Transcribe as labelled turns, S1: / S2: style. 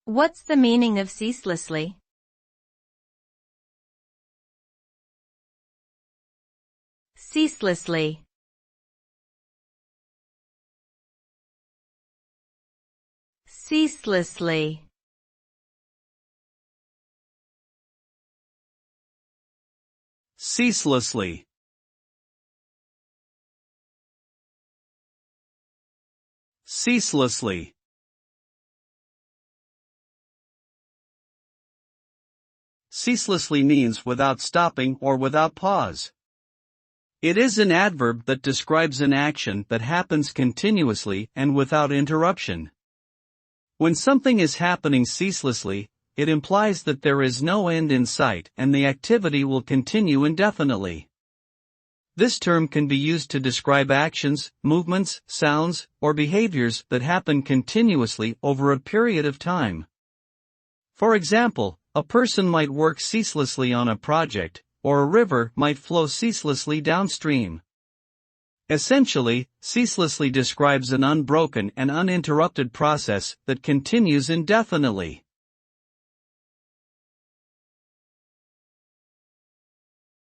S1: What's the meaning of ceaselessly? Ceaselessly. Ceaselessly.
S2: Ceaselessly. Ceaselessly. Ceaselessly means without stopping or without pause. It is an adverb that describes an action that happens continuously and without interruption. When something is happening ceaselessly, it implies that there is no end in sight and the activity will continue indefinitely. This term can be used to describe actions, movements, sounds, or behaviors that happen continuously over a period of time. For example, a person might work ceaselessly on a project, or a river might flow ceaselessly downstream. Essentially, ceaselessly describes an unbroken and uninterrupted process that continues indefinitely.